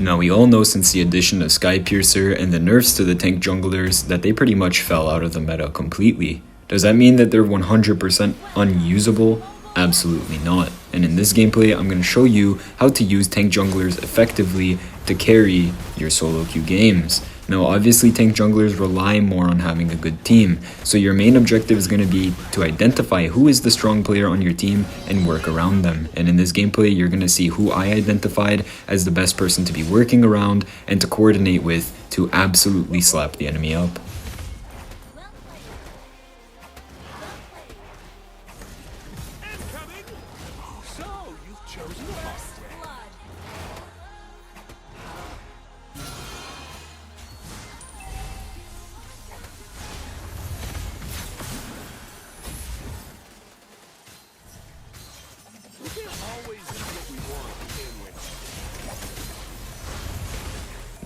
Now we all know since the addition of Sky Piercer and the nerfs to the tank junglers that they pretty much fell out of the meta completely. Does that mean that they're 100% unusable? Absolutely not. And in this gameplay, I'm going to show you how to use tank junglers effectively to carry your solo queue games. Now obviously tank junglers rely more on having a good team, so your main objective is going to be to identify who is the strong player on your team and work around them. And in this gameplay, you're going to see who I identified as the best person to be working around and to coordinate with to absolutely slap the enemy up.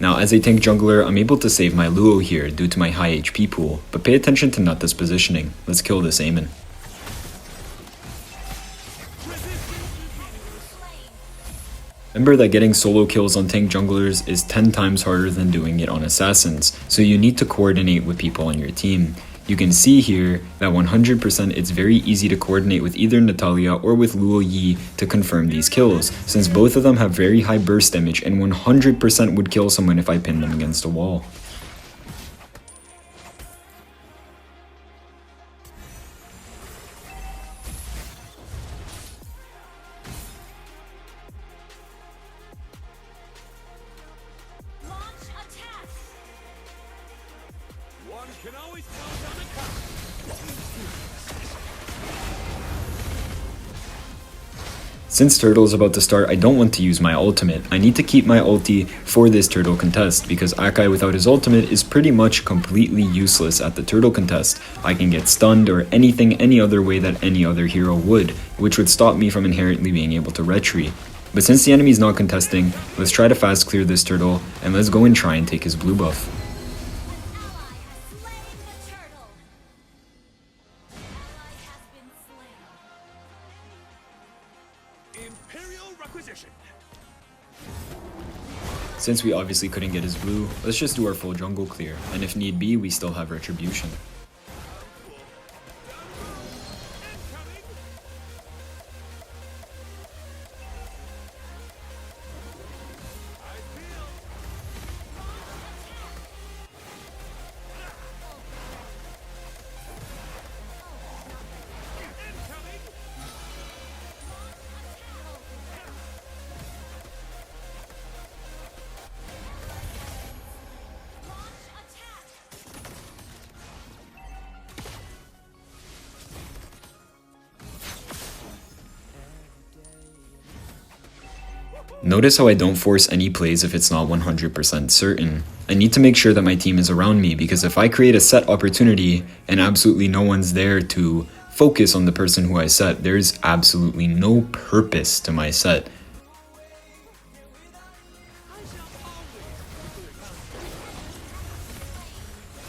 Now as a tank jungler, I'm able to save my Luo here due to my high HP pool, but pay attention to Nutta's positioning. Let's kill this Aemon. Remember that getting solo kills on tank junglers is 10 times harder than doing it on assassins, so you need to coordinate with people on your team. You can see here that 100% it's very easy to coordinate with either Natalia or with Luo Yi to confirm these kills, since both of them have very high burst damage and 100% would kill someone if I pin them against a wall. Can always count on a counter. Since Turtle is about to start, I don't want to use my ultimate. I need to keep my ulti for this Turtle contest because Akai without his ultimate is pretty much completely useless at the Turtle contest. I can get stunned or anything any other way that any other hero would, which would stop me from inherently being able to retreat. But since the enemy is not contesting, let's try to fast clear this Turtle and let's go and try and take his blue buff. Since we obviously couldn't get his blue, let's just do our full jungle clear, and if need be, we still have retribution. Notice how I don't force any plays if it's not 100% certain. I need to make sure that my team is around me because if I create a set opportunity and absolutely no one's there to focus on the person who I set, there's absolutely no purpose to my set.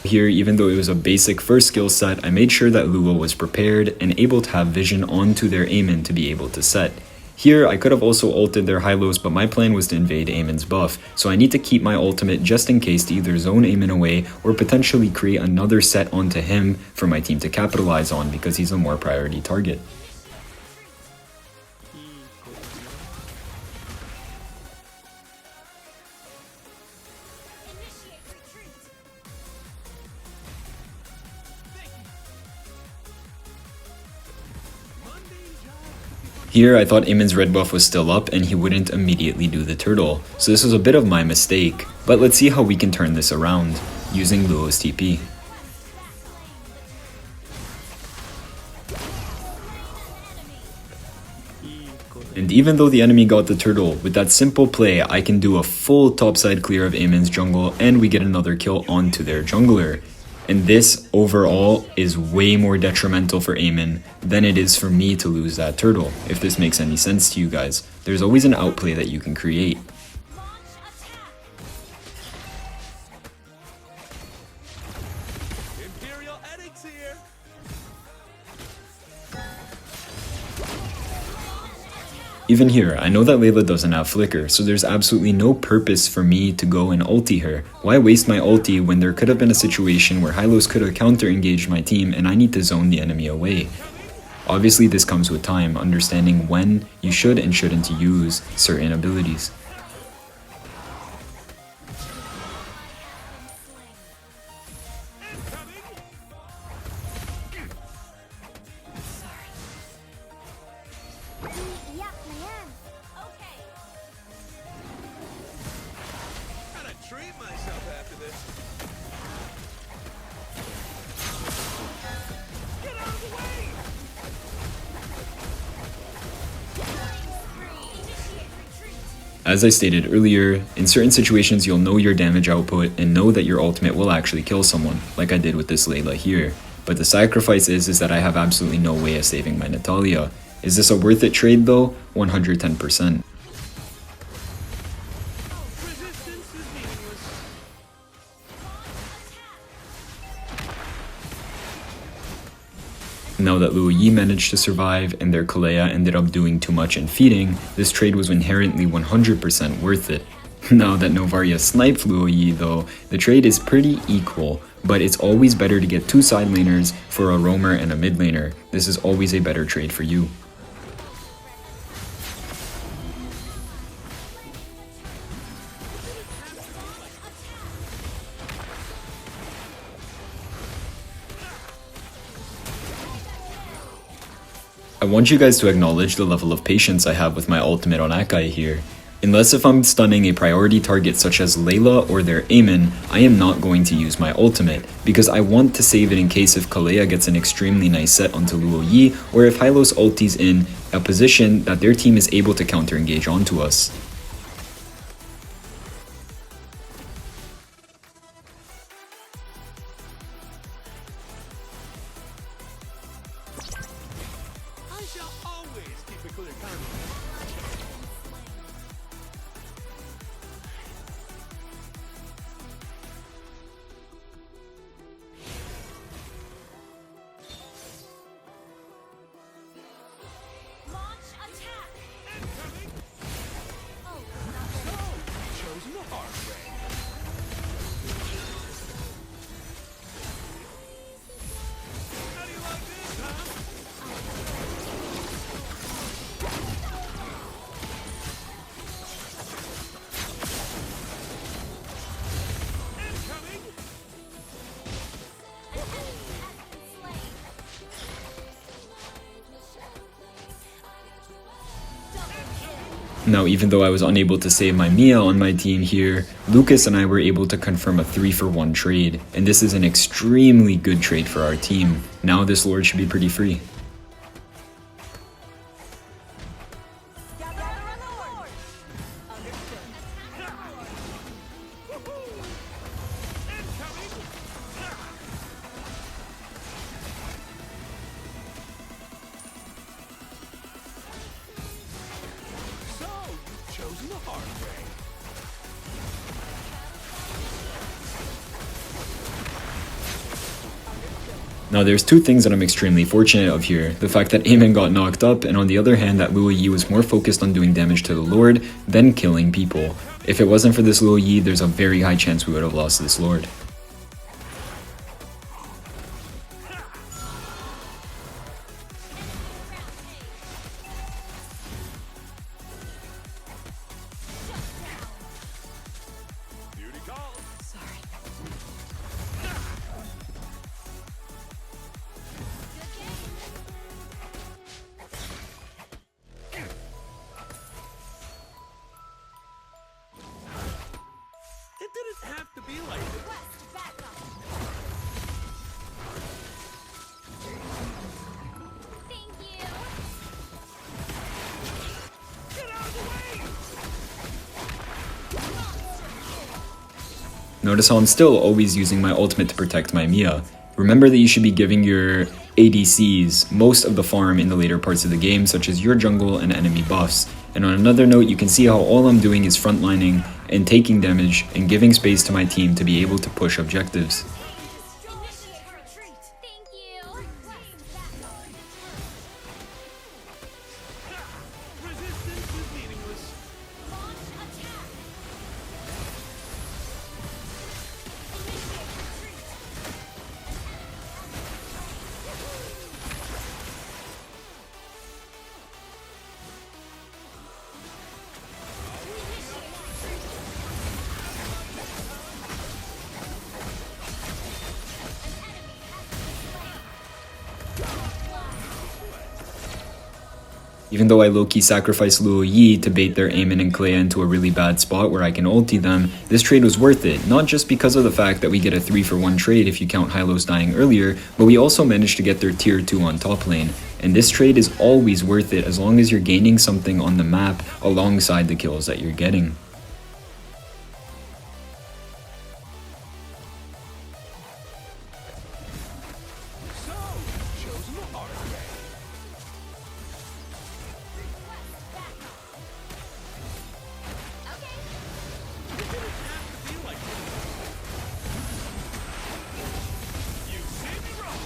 Here, even though it was a basic first skill set, I made sure that Luo was prepared and able to have vision onto their Aemon to be able to set. Here, I could have also ulted their high-lows, but my plan was to invade Aemon's buff, so I need to keep my ultimate just in case to either zone Aemon away or potentially create another set onto him for my team to capitalize on because he's a more priority target. Here, I thought Aemon's red buff was still up and he wouldn't immediately do the turtle, so this was a bit of my mistake, but let's see how we can turn this around, using Luo's TP. And even though the enemy got the turtle, with that simple play, I can do a full topside clear of Aemon's jungle and we get another kill onto their jungler. And this, overall, is way more detrimental for Aemon than it is for me to lose that turtle, if this makes any sense to you guys. There's always an outplay that you can create. Even here, I know that Layla doesn't have flicker, so there's absolutely no purpose for me to go and ulti her. Why waste my ulti when there could have been a situation where Hylos could have counter-engaged my team and I need to zone the enemy away? Obviously this comes with time, understanding when you should and shouldn't use certain abilities. Gotta treat myself after this. Get out of the way! As I stated earlier, in certain situations you'll know your damage output and know that your ultimate will actually kill someone, like I did with this Layla here. But the sacrifice is that I have absolutely no way of saving my Natalia. Is this a worth it trade though? 110%. Resistance is meaningless. Now that Luo Yi managed to survive and their Kalea ended up doing too much and feeding, this trade was inherently 100% worth it. Now that Novaria sniped Luo Yi though, the trade is pretty equal, but it's always better to get two side laners for a roamer and a mid laner. This is always a better trade for you. I want you guys to acknowledge the level of patience I have with my ultimate on Akai here. Unless if I'm stunning a priority target such as Layla or their Aemon, I am not going to use my ultimate, because I want to save it in case if Kalea gets an extremely nice set onto Luo Yi, or if Hylos ultis in a position that their team is able to counter engage onto us. I shall always keep a clear conscience. Launch attack! Incoming! Oh, So, you've chosen the hard way. How do you like this, huh? Incoming! Now, even though I was unable to save my Mia on my team here, Lucas and I were able to confirm a 3-for-1 trade, and this is an extremely good trade for our team. Now this Lord should be pretty free. gather around the Lord! Understood. Woohoo! Incoming! So, you've chosen the hard way. Now there's two things that I'm extremely fortunate of here. The fact that Aemon got knocked up, and on the other hand that Luo Yi was more focused on doing damage to the Lord than killing people. If it wasn't for this Luo Yi, there's a very high chance we would have lost this Lord. Duty calls. Sorry. It didn't have to be like this. West, back up! Thank you! Get out of the way! Notice how I'm still always using my ultimate to protect my Mia. Remember that you should be giving your ADCs most of the farm in the later parts of the game, such as your jungle and enemy buffs. And on another note, you can see how all I'm doing is frontlining and taking damage and giving space to my team to be able to push objectives. Initiate retreat! Thank you! West, back up! Resistance Even though I low-key sacrificed Luo Yi to bait their Aemon and Clea into a really bad spot where I can ulti them, this trade was worth it, not just because of the fact that we get a 3-for-1 trade if you count Hylos dying earlier, but we also managed to get their tier 2 on top lane. And this trade is always worth it as long as you're gaining something on the map alongside the kills that you're getting. So, chosen the hard way. Okay. It didn't have to be like this. You see me wrong.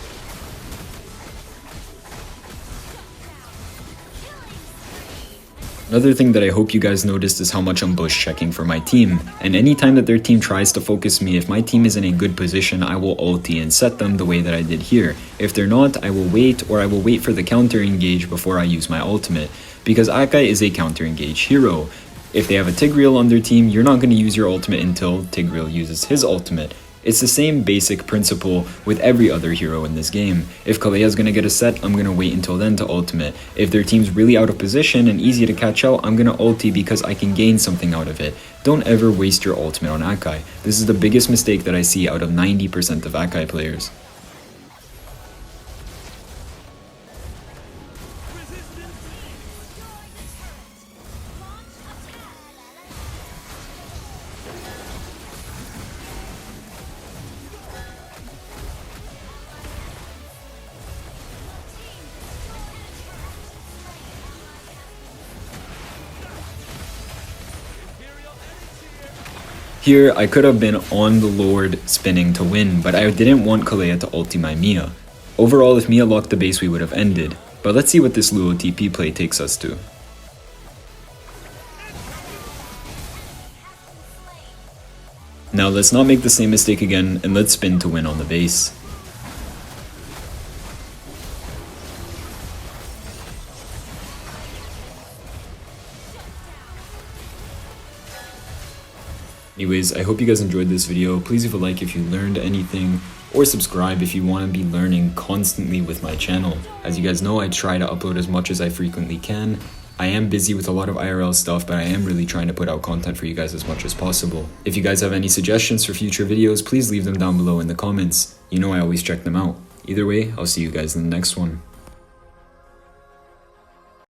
Another thing that I hope you guys noticed is how much I'm bush checking for my team, and anytime that their team tries to focus me, if my team is in a good position, I will ulti and set them the way that I did here. If they're not, I will wait, or I will wait for the counter engage before I use my ultimate, because Akai is a counter engage hero. If they have a Tigreal on their team, you're not going to use your ultimate until Tigreal uses his ultimate. It's the same basic principle with every other hero in this game. If Kalea is going to get a set, I'm going to wait until then to ultimate. If their team's really out of position and easy to catch out, I'm going to ulti because I can gain something out of it. Don't ever waste your ultimate on Akai. This is the biggest mistake that I see out of 90% of Akai players. Here, I could have been on the Lord spinning to win, but I didn't want Kalea to ulti my Mia. Overall, if Mia locked the base, we would have ended. But let's see what this Luo TP play takes us to. Now let's not make the same mistake again, and let's spin to win on the base. Anyways, I hope you guys enjoyed this video. Please leave a like if you learned anything, or subscribe if you want to be learning constantly with my channel. As you guys know, I try to upload as much as I frequently can. I am busy with a lot of IRL stuff, but I am really trying to put out content for you guys as much as possible. If you guys have any suggestions for future videos, please leave them down below in the comments. You know I always check them out. Either way, I'll see you guys in the next one.